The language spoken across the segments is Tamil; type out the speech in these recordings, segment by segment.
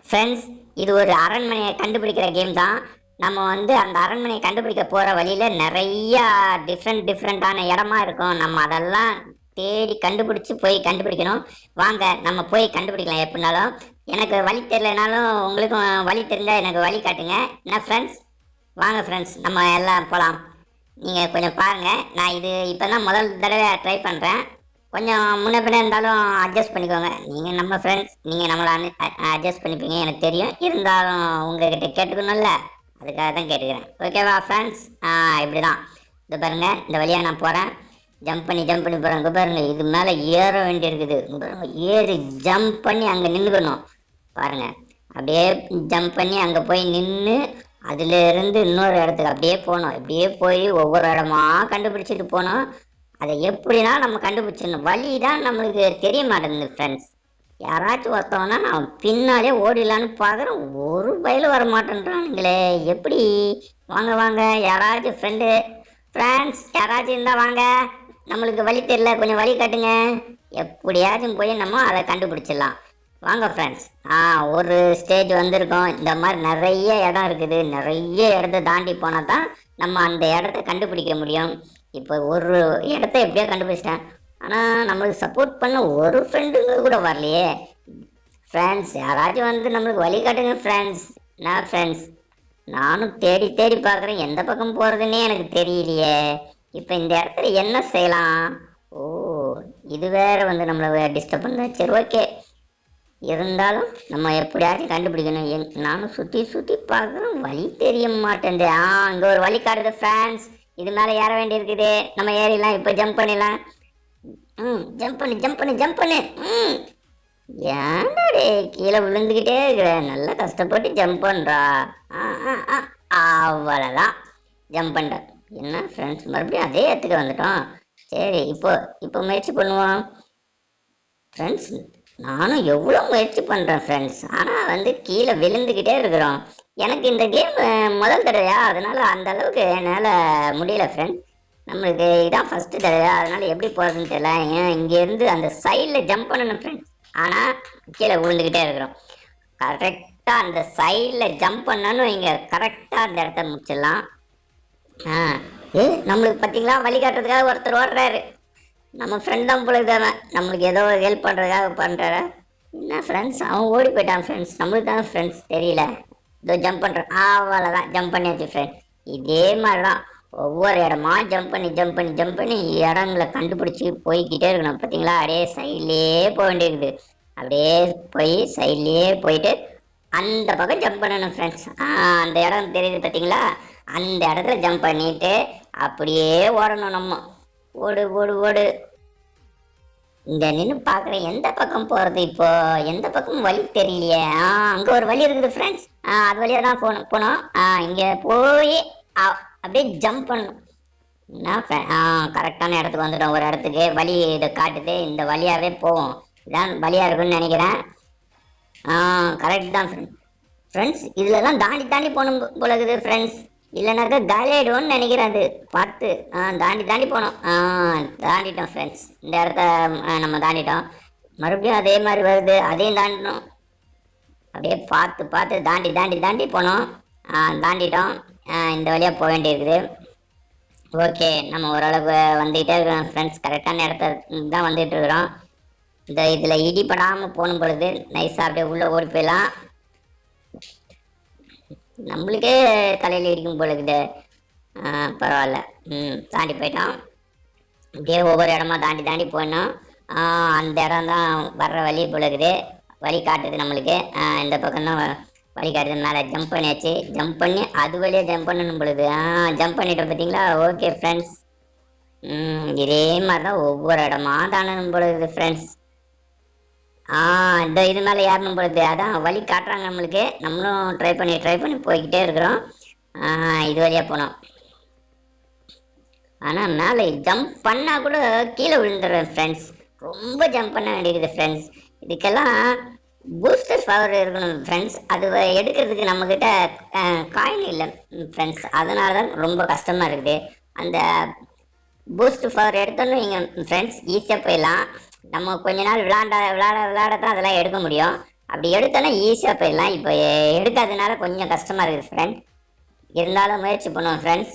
ஃப்ரெண்ட்ஸ், இது ஒரு அரண்மனையை கண்டுபிடிக்கிற கேம் தான். நம்ம வந்து அந்த அரண்மனையை கண்டுபிடிக்க போகிற வழியில் நிறையா டிஃப்ரெண்ட்டான இடமா இருக்கும். நம்ம அதெல்லாம் தேடி கண்டுபிடிச்சி போய் கண்டுபிடிக்கணும். வாங்க நம்ம போய் கண்டுபிடிக்கலாம். எப்படினாலும் எனக்கு வழி தெரியலனாலும் உங்களுக்கும் வழி தெரிஞ்சால் எனக்கு வழி காட்டுங்க. என்ன ஃப்ரெண்ட்ஸ்? வாங்க ஃப்ரெண்ட்ஸ், நம்ம எல்லாம் போகலாம். நீங்கள் கொஞ்சம் பாருங்கள். நான் இது இப்போ தான் முதல் தடவை ட்ரை பண்ணுறேன். கொஞ்சம் முன்ன பின்ன இருந்தாலும் அட்ஜஸ்ட் பண்ணிக்கோங்க. நீங்கள் நம்ம ஃப்ரெண்ட்ஸ், நீங்கள் நம்மளை அட்ஜஸ்ட் பண்ணிப்பீங்க எனக்கு தெரியும். இருந்தாலும் உங்ககிட்ட கேட்டுக்கணும்ல, அதுக்காக தான் கேட்டுக்கிறேன். ஓகேவா ஃப்ரெண்ட்ஸ்? இப்படி தான். இது பாருங்கள், இந்த வழியாக நான் போகிறேன். ஜம்ப் பண்ணி போகிறேன். இங்கே பாருங்கள், இது மேலே ஏற வேண்டி இருக்குது. இங்கே பாருங்கள், ஏறி ஜம்ப் பண்ணி அங்கே நின்றுக்கணும். பாருங்கள், அப்படியே ஜம்ப் பண்ணி அங்கே போய் நின்று அதிலிருந்து இன்னொரு இடத்துக்கு அப்படியே போகணும். இப்படியே போய் ஒவ்வொரு இடமா கண்டுபிடிச்சிட்டு போகணும். அதை எப்படின்னா நம்ம கண்டுபிடிச்சிடணும். வழி தான் நம்மளுக்கு தெரிய மாட்டேங்குது ஃப்ரெண்ட்ஸ். யாராச்சும் ஒருத்தவனா நான் பின்னாலே ஓடிடலான்னு பார்க்குறேன். ஒரு பயிலும் வர மாட்டேன்றானுங்களே, எப்படி? வாங்க வாங்க, யாராச்சும் ஃப்ரெண்ட்ஸ் யாராச்சும் இருந்தால் வாங்க. நம்மளுக்கு வழி தெரியல, கொஞ்சம் வழி காட்டுங்க. எப்படியாச்சும் போய் நம்ம அதை கண்டுபிடிச்சிடலாம். வாங்க ஃப்ரெண்ட்ஸ். ஒரு ஸ்டேஜ் வந்திருக்கோம். இந்த மாதிரி நிறைய இடம் இருக்குது. நிறைய இடத்த தாண்டி போனால் தான் நம்ம அந்த இடத்த கண்டுபிடிக்க முடியும். இப்போ ஒரு இடத்த எப்படியா கண்டுபிடிச்சிட்டேன். ஆனால் நம்மளுக்கு சப்போர்ட் பண்ண ஒரு ஃப்ரெண்டுங்க கூட வரலையே. ஃப்ரெண்ட்ஸ் யாராச்சும் வந்து நம்மளுக்கு வழி காட்டுங்க ஃப்ரெண்ட்ஸ். நான் ஃப்ரெண்ட்ஸ், நானும் தேடி தேடி பார்க்குறேன். எந்த பக்கம் போகிறதுன்னே எனக்கு தெரியலையே. இப்போ இந்த இடத்துல என்ன செய்யலாம்? ஓ, இது வேறு வந்து நம்மளை டிஸ்டர்ப் பண்ண. சரி, ஓகே. இருந்தாலும் நம்ம எப்படியாச்சும் கண்டுபிடிக்கணும். நானும் சுற்றி பார்க்குறேன், வழி தெரிய மாட்டேங்குது. இங்கே ஒரு வழி காட்டுது ஃப்ரெண்ட்ஸ். இது மேலே ஏற வேண்டி இருக்குது. நம்ம ஏறிடலாம். இப்போ ஜம்ப் பண்ணிடலாம். ஜம்ப் பண்ணு. ஏன்டா கீழே விழுந்துக்கிட்டே இருக்கிற? நல்லா கஷ்டப்பட்டு ஜம்ப் பண்ணுறா. அவ்வளோதான், ஜம்ப் பண்ணுறேன். என்ன ஃப்ரெண்ட்ஸ், மறுபடியும் அதே இடத்துக்கு வந்துட்டோம். சரி, இப்போ முயற்சி பண்ணுவோம் ஃப்ரெண்ட்ஸ். நானும் எவ்வளோ முயற்சி பண்ணுறேன் ஃப்ரெண்ட்ஸ். ஆனால் வந்து கீழே விழுந்துக்கிட்டே இருக்கிறோம். எனக்கு இந்த கேம் முதல் தடவையா, அதனால் அந்த அளவுக்கு என்னால் முடியல ஃப்ரெண்ட்ஸ். நம்மளுக்கு இதான் ஃபஸ்ட்டு தடவை, அதனால் எப்படி போகிறதுன்னு தெரியல. ஏன் இங்கேருந்து அந்த சைடில் ஜம்ப் பண்ணணும் ஃப்ரெண்ட்ஸ். ஆனால் கீழே விழுந்துக்கிட்டே இருக்கிறோம். கரெக்டாக அந்த சைடில் ஜம்ப் பண்ணணும். இங்கே கரெக்டாக அந்த இடத்த முடிச்சிடலாம். நம்மளுக்கு பார்த்தீங்களா, வழிகாட்டுறதுக்காக ஒருத்தர் ஓடுறாரு. நம்ம ஃப்ரெண்ட் தான் போல தானே, நம்மளுக்கு ஏதோ ஹெல்ப் பண்ணுறதுக்காக பண்ணுறாரு. என்ன ஃப்ரெண்ட்ஸ், அவன் ஓடி போயிட்டான் ஃப்ரெண்ட்ஸ். நம்மளுக்கு தான் ஃப்ரெண்ட்ஸ் தெரியல. இதோ ஜம்ப் பண்ணுறேன். அவ்வளோதான், ஜம்ப் பண்ணியாச்சு ஃப்ரெண்ட்ஸ். இதே மாதிரி தான் ஒவ்வொரு இடமா ஜம்ப் பண்ணி இடங்களை கண்டுபிடிச்சி போய்கிட்டே இருக்கணும். பார்த்தீங்களா, அப்படியே சைட்லேயே போக வேண்டியிருக்குது. அப்படியே போய் சைட்லேயே போயிட்டு அந்த பக்கம் ஜம்ப் பண்ணணும் ஃப்ரெண்ட்ஸ். அந்த இடம் தெரியுது பார்த்தீங்களா, அந்த இடத்துல ஜம்ப் பண்ணிட்டு அப்படியே ஓடணும். நம்ம ஓடு. இங்க நின்று பார்க்குறேன், எந்த பக்கம் போகிறது? இப்போ எந்த பக்கம் வழி தெரியலையே. அங்கே ஒரு வழி இருக்குது ஃப்ரெண்ட்ஸ். அது வழியாக தான் போனோம். இங்கே போய் அப்படியே ஜம்ப் பண்ணணும். என்ன கரெக்டான இடத்துக்கு வந்துட்டோம். ஒரு இடத்துக்கு வழி இதை காட்டுது. இந்த வழியாகவே போவோம். இதான் வழியாக இருக்குன்னு நினைக்கிறேன். கரெக்ட் தான் ஃப்ரெண்ட்ஸ். இதில் தான் தாண்டி போகணும் போல இருக்குது ஃப்ரெண்ட்ஸ். இல்லைனாக்கா காலியாயிடுவோன்னு நினைக்கிறேன். அது பார்த்து தாண்டி போனோம். தாண்டிட்டோம் ஃப்ரெண்ட்ஸ். இந்த இடத்த நம்ம தாண்டிட்டோம். மறுபடியும் அதே மாதிரி வருது, அதையும் தாண்டிட்டோம். அப்படியே பார்த்து தாண்டி போனோம். தாண்டிட்டோம். இந்த வழியாக போக வேண்டியிருக்குது. ஓகே, நம்ம ஓரளவுக்கு வந்துக்கிட்டே இருக்கிறோம் ஃப்ரெண்ட்ஸ். கரெக்டான இடத்த தான் வந்துட்டு இருக்கிறோம். இதில் இடிப்படாமல் போகணும் பொழுது நைஸாக அப்படியே உள்ளே ஓடி போயிடலாம். நம்மளுக்கே தலையில் இடிக்கும் போல இருக்குது. பரவாயில்ல, தாண்டி போயிட்டோம். அப்படியே ஒவ்வொரு இடமா தாண்டி போயிடணும். அந்த இடம் தான் வர்ற வழி போல இருக்குது. வழி காட்டுது நம்மளுக்கு. இந்த பக்கம்தான் வழி காட்டுது. மேலே ஜம்ப் பண்ணியாச்சு. ஜம்ப் பண்ணி அது வழியாக ஜம்ப் பண்ணணும் பொழுது. ஜம்ப் பண்ணிட்டோம் பார்த்தீங்களா. ஓகே ஃப்ரெண்ட்ஸ், இதே மாதிரி தான் ஒவ்வொரு இடமா தாண்டணும் பொழுது ஃப்ரெண்ட்ஸ். இது மேலே ஏறணும் பொழுது அதான் வழி காட்டுறாங்க நம்மளுக்கு. நம்மளும் ட்ரை பண்ணி போய்கிட்டே இருக்கிறோம். இது வழியாக போனோம். ஆனால் மேலே ஜம்ப் பண்ணால் கூட கீழே விழுந்துடுறேன் ஃப்ரெண்ட்ஸ். ரொம்ப ஜம்ப் பண்ண வேண்டியது ஃப்ரெண்ட்ஸ். இதுக்கெல்லாம் பூஸ்டர் பவர் இருக்கணும் ஃப்ரெண்ட்ஸ். அது எடுக்கிறதுக்கு நம்மக்கிட்ட காயின் இல்லை ஃப்ரெண்ட்ஸ். அதனால தான் ரொம்ப கஷ்டமாக இருக்குது. அந்த பூஸ்ட் பவர் எடுத்தோன்னு நீங்கள் ஃப்ரெண்ட்ஸ் ஈஸியாக போயிடலாம். நம்ம கொஞ்ச நாள் விளாட தான் அதெல்லாம் எடுக்க முடியும். அப்படி எடுத்தோன்னா ஈஸியாக போயிடலாம். இப்போ எடுக்காதனால கொஞ்சம் கஷ்டமாக இருக்குது ஃப்ரெண்ட். இருந்தாலும் முயற்சி பண்ணுவோம் ஃப்ரெண்ட்ஸ்.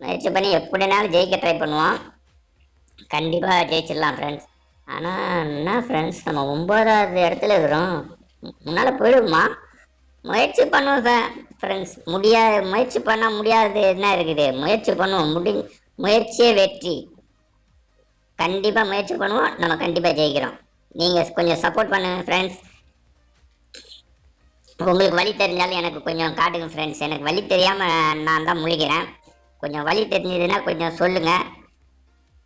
முயற்சி பண்ணி எப்படினாலும் ஜெயிக்க ட்ரை பண்ணுவோம். கண்டிப்பாக ஜெயிச்சிடலாம் ஃப்ரெண்ட்ஸ். ஆனால் என்ன ஃப்ரெண்ட்ஸ், நம்ம 9வது இடத்துல இருக்கிறோம். முன்னால் போயிடுமா? முயற்சி பண்ணுவோம் ஃப்ரெண்ட்ஸ். முயற்சி பண்ணால் முடியாது என்ன இருக்குது? முயற்சி பண்ணுவோம். முயற்சியே வெற்றி. கண்டிப்பாக முயற்சி பண்ணுவோம். நம்ம கண்டிப்பாக ஜெயிக்கிறோம். நீங்கள் கொஞ்சம் சப்போர்ட் பண்ணுங்கள் ஃப்ரெண்ட்ஸ். உங்களுக்கு வழி தெரிஞ்சாலும் எனக்கு கொஞ்சம் காட்டுங்க ஃப்ரெண்ட்ஸ். எனக்கு வழி தெரியாமல் நான் தான் முழிக்கிறேன். கொஞ்சம் வழி தெரிஞ்சதுன்னா கொஞ்சம் சொல்லுங்கள்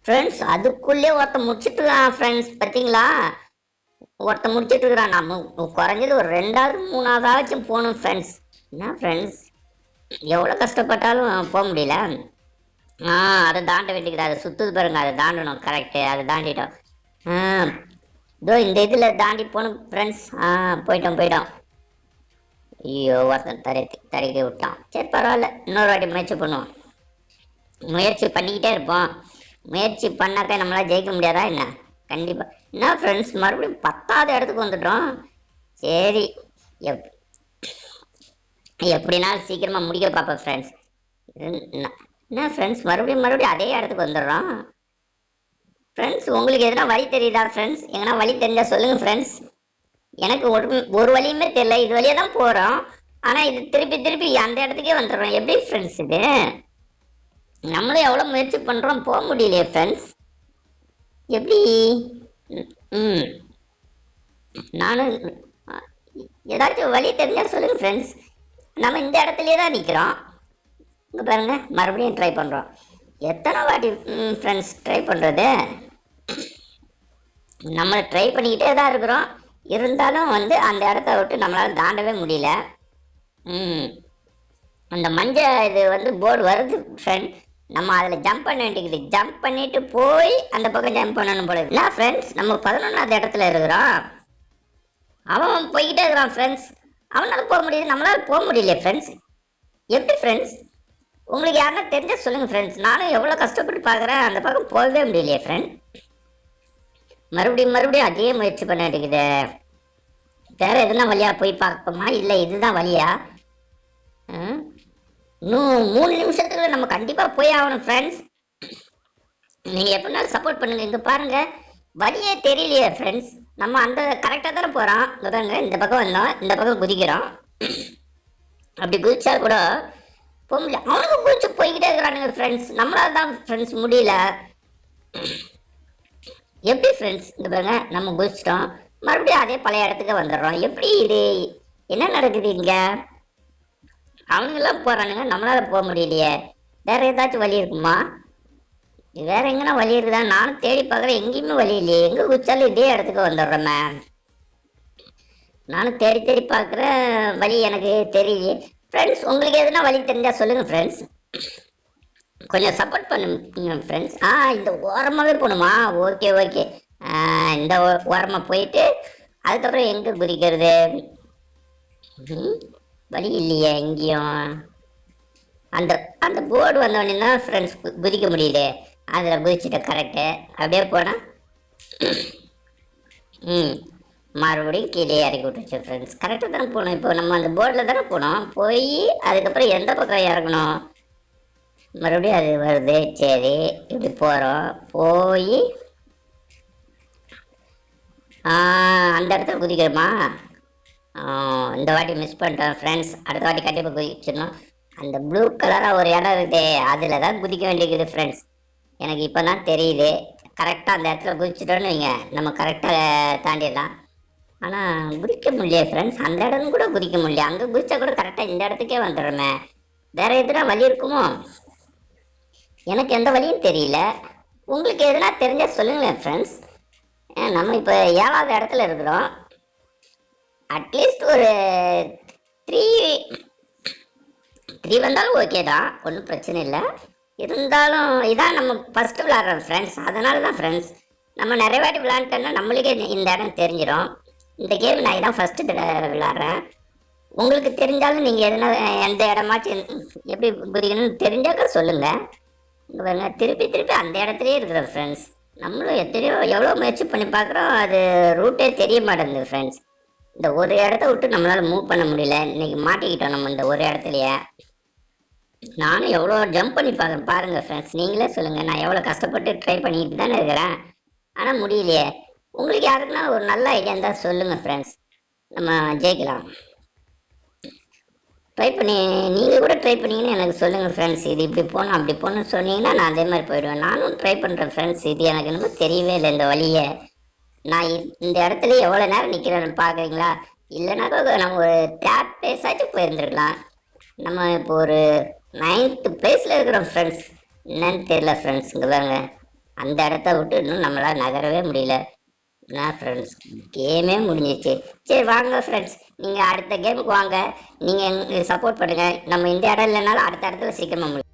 ஃப்ரெண்ட்ஸ். அதுக்குள்ளே ஒருத்தன் முடிச்சுட்டுருக்கான் ஃப்ரெண்ட்ஸ். பார்த்தீங்களா? ஒருத்தன் முடிச்சுட்டு இருக்கிறான். நம்ம குறைஞ்சது ஒரு 2வது 3வதாச்சும் போகணும் ஃப்ரெண்ட்ஸ். என்ன ஃப்ரெண்ட்ஸ், எவ்வளோ கஷ்டப்பட்டாலும் போக முடியல. அதை தாண்ட வேண்டியது. அதை சுற்றுது பாருங்க, அதை தாண்டணும். கரெக்டு, அதை தாண்டிட்டோம். இதோ இந்த இதில் தாண்டி போகணும் ஃப்ரெண்ட்ஸ். போயிட்டோம். ஐயோ, ஒருத்தன் தறிக்கி விட்டான். சரி, பரவாயில்ல, இன்னொரு வாட்டி முயற்சி பண்ணுவோம். முயற்சி பண்ணிக்கிட்டே இருப்போம். முயற்சி பண்ணாக்க நம்மளால் ஜெயிக்க முடியாதா என்ன? கண்டிப்பாக. என்ன ஃப்ரெண்ட்ஸ், மறுபடியும் 10வது இடத்துக்கு வந்துட்டோம். சரி, எப்படினாலும் சீக்கிரமாக முடிக்க பார்ப்போம் ஃப்ரெண்ட்ஸ். என்ன ஃப்ரெண்ட்ஸ், மறுபடியும் அதே இடத்துக்கு வந்துடுறோம் ஃப்ரெண்ட்ஸ். உங்களுக்கு எதனா வழி தெரியுதா ஃப்ரெண்ட்ஸ்? எங்கன்னா வழி தெரிஞ்சால் சொல்லுங்கள் ஃப்ரெண்ட்ஸ். எனக்கு ஒரு வழியுமே தெரியல. இது வழியாக தான் போகிறோம். ஆனால் இது திருப்பி அந்த இடத்துக்கே வந்துடுறோம். எப்படி ஃப்ரெண்ட்ஸ் இது? நம்மளும் எவ்வளோ முயற்சி பண்ணுறோம், போக முடியலையே ஃப்ரெண்ட்ஸ். எப்படி? நானும் ஏதாச்சும் வழி தெரிஞ்சால் சொல்லுங்கள் ஃப்ரெண்ட்ஸ். நம்ம இந்த இடத்துலையே தான் நிற்கிறோம். இங்கே பாருங்கள், மறுபடியும் ட்ரை பண்ணுறோம். எத்தனை வாட்டி ஃப்ரெண்ட்ஸ் ட்ரை பண்ணுறது? நம்ம ட்ரை பண்ணிக்கிட்டே தான் இருக்கிறோம். இருந்தாலும் அந்த இடத்த விட்டு நம்மளால் தாண்டவே முடியல. அந்த மஞ்சள் இது போர்டு வருது ஃப்ரெண்ட். நம்ம அதில் ஜம்ப் பண்ண வேண்டியது. ஜம்ப் பண்ணிட்டு போய் அந்த பக்கம் ஜம்ப் பண்ணணும் போல. என்ன ஃப்ரெண்ட்ஸ், நம்ம 11வது இடத்துல இருக்கிறோம். அவன் போய்கிட்டே இருக்கிறான் ஃப்ரெண்ட்ஸ். அவனால் போக முடியுது, நம்மளால் போக முடியலையே ஃப்ரெண்ட்ஸ். எப்படி ஃப்ரெண்ட்ஸ்? உங்களுக்கு யாருன்னா தெரிஞ்சால் சொல்லுங்கள் ஃப்ரெண்ட்ஸ். நானும் எவ்வளோ கஷ்டப்பட்டு பார்க்குறேன், அந்த பக்கம் போகவே முடியலையே ஃப்ரெண்ட். மறுபடியும் அதே முயற்சி பண்ண வேண்டியது. வேறு எதுனா வழியா போய் பார்ப்போமா? இல்லை இதுதான் வழியா? இன்னும் 3 நிமிஷத்துக்கு நம்ம கண்டிப்பாக போய் ஆகணும் ஃப்ரெண்ட்ஸ். நீங்கள் எப்படினாலும் சப்போர்ட் பண்ணுங்கள். இங்கே பாருங்கள், வழியே தெரியலையே ஃப்ரெண்ட்ஸ். நம்ம அந்த கரெக்டாக தானே போகிறோம். இங்கே பாருங்க, இந்த பக்கம் வந்தோம், இந்த பக்கம் குதிக்கிறோம். அப்படி குதிச்சா கூட போக முடியல. அவனுக்கு குதிச்சு போய்கிட்டே இருக்கிறானுங்க ஃப்ரெண்ட்ஸ். நம்மளால தான் ஃப்ரெண்ட்ஸ் முடியல. எப்படி ஃப்ரெண்ட்ஸ்? இங்கே பாருங்க, நம்ம குதிச்சிட்டோம். மறுபடியும் அதே பழைய இடத்துக்கு வந்துடுறோம். எப்படி இது? என்ன நடக்குது இங்கே? அவனுங்கெல்லாம் போகிறானுங்க, நம்மளால் போக முடியலையே. வேறு ஏதாச்சும் வழி இருக்குமா? வேறு எங்கன்னா வழி இருக்குதா? நானும் தேடி பார்க்குறேன், எங்கேயுமே வழி இல்லையே. எங்கே குதிச்சாலும் இதே இடத்துக்கு வந்துடுறோமே. நானும் தேடி பார்க்குறேன், வழி எனக்கு தெரியலையே ஃப்ரெண்ட்ஸ். உங்களுக்கு எதுனா வழி தெரிஞ்சால் சொல்லுங்கள் ஃப்ரெண்ட்ஸ். கொஞ்சம் சப்போர்ட் பண்ணுங்க ஃப்ரெண்ட்ஸ். இந்த ஓரமாகவே போகணுமா? ஓகே. இந்த ஓரமாக போயிட்டு அதுக்கப்புறம் எங்கே குதிக்கிறது? வழி இல்லையே எங்கேயும். அந்த போர்டு வந்தோடனே தான் ஃப்ரெண்ட்ஸ் குதிக்க முடியுது. அதில் குதிச்சுட்ட கரெக்டு. அப்படியே போனால் மறுபடியும் கீழே இறக்கி விட்டுருச்சு ஃப்ரெண்ட்ஸ். கரெக்டாக தானே போகணும். இப்போ நம்ம அந்த போர்டில் தானே போனோம். போய் அதுக்கப்புறம் எந்த பக்கம் இறங்கணும்? மறுபடியும் அது வருது. சரி, இப்படி போகிறோம். போய் அந்த இடத்துல குதிக்கிறோமா? இந்த வாட்டி மிஸ் பண்ணிட்டோம் ஃப்ரெண்ட்ஸ். அடுத்த வாட்டி கண்டிப்பாக குதிச்சிடணும். அந்த ப்ளூ கலராக ஒரு இடம் இருக்குது, அதில் தான் குதிக்க வேண்டியது ஃப்ரெண்ட்ஸ். எனக்கு இப்போ தான் தெரியுது. கரெக்டாக அந்த இடத்துல குதிச்சிட்டோன்னு வைங்க, நம்ம கரெக்டாக தாண்டிடலாம். ஆனால் குதிக்க முடியல ஃப்ரெண்ட்ஸ். அந்த இடம் கூட குதிக்க முடியல. அங்கே குதிச்சா கூட கரெக்டாக இந்த இடத்துக்கே வந்துடுறோமே. வேறு எதுனா வழி இருக்குமோ? எனக்கு எந்த வழியும் தெரியல. உங்களுக்கு எதுனா தெரிஞ்சால் சொல்லுங்களேன் ஃப்ரெண்ட்ஸ். நம்ம இப்போ 7வது இடத்துல இருக்கிறோம். அட்லீஸ்ட் ஒரு 3 வந்தாலும் ஓகே தான், ஒன்றும் பிரச்சனை இல்லை. இருந்தாலும் இதான் நம்ம ஃபஸ்ட்டு விளாட்றோம் ஃப்ரெண்ட்ஸ். அதனால தான் ஃப்ரெண்ட்ஸ், நம்ம நிறைய வாட்டி விளாண்டுட்டோன்னா நம்மளுக்கே இந்த இடம் தெரிஞ்சிடும். இந்த கேம் நான் இதான் ஃபஸ்ட்டு விளாட்றேன். உங்களுக்கு தெரிஞ்சாலும் நீங்கள் எதுனா எந்த இடமாச்சும் எப்படி குதிக்கணும்னு தெரிஞ்சாக்க சொல்லுங்கள். இங்கே பாருங்க, திருப்பி அந்த இடத்துலையே இருக்கிறோம் ஃப்ரெண்ட்ஸ். நம்மளும் எவ்வளோ முயற்சி பண்ணி பார்க்குறோம், அது ரூட்டே தெரிய மாட்டேங்குது ஃப்ரெண்ட்ஸ். இந்த ஒரு இடத்த விட்டு நம்மளால மூவ் பண்ண முடியல. இன்னைக்கு மாட்டிக்கிட்டோம் நம்ம இந்த ஒரு இடத்துலயே. நானும் எவ்வளோ ஜம்ப் பண்ணி பார்க்குறேன் பாருங்க ஃப்ரெண்ட்ஸ். நீங்களே சொல்லுங்க. நான் எவ்வளோ கஷ்டப்பட்டு ட்ரை பண்ணிட்டு தானே இருக்கிறேன். ஆனால் முடியலையே. உங்களுக்கு யாருக்குன்னா ஒரு நல்ல ஐடியா இருந்தால் சொல்லுங்க ஃப்ரெண்ட்ஸ். நம்ம ஜெயிக்கலாம். ட்ரை பண்ணி நீங்கள் கூட ட்ரை பண்ணீங்கன்னு எனக்கு சொல்லுங்கள் ஃப்ரெண்ட்ஸ். இது இப்படி போகணும் அப்படி போகணும்னு சொன்னீங்கன்னா நான் அதே மாதிரி போயிடுவேன். நானும் ட்ரை பண்ணுறேன் ஃப்ரெண்ட்ஸ். இது எனக்கு என்னமோ தெரியவே இல்லை இந்த வழியை. நான் இந்த இடத்துல எவ்வளோ நேரம் நிற்கிறேன்னு பார்க்குறீங்களா? இல்லைனாக்கா நம்ம ஒரு தேர்ட் பிளேஸ் ஆச்சும் போயிருந்துருக்கலாம். நம்ம இப்போ ஒரு 9th பிளேஸில் இருக்கிறோம் ஃப்ரெண்ட்ஸ். என்னன்னு தெரியல ஃப்ரெண்ட்ஸ். இங்கே பாருங்க, அந்த இடத்த விட்டு இன்னும் நம்மளால் நகரவே முடியல. என்ன ஃப்ரெண்ட்ஸ், கேமே முடிஞ்சிச்சு. சரி வாங்க ஃப்ரெண்ட்ஸ், நீங்கள் அடுத்த கேமுக்கு வாங்க. நீங்கள் எங்களுக்கு சப்போர்ட் பண்ணுங்கள். நம்ம இந்த இடம் இல்லைனாலும் அடுத்த இடத்துல சீக்கிரமாக முடியும்.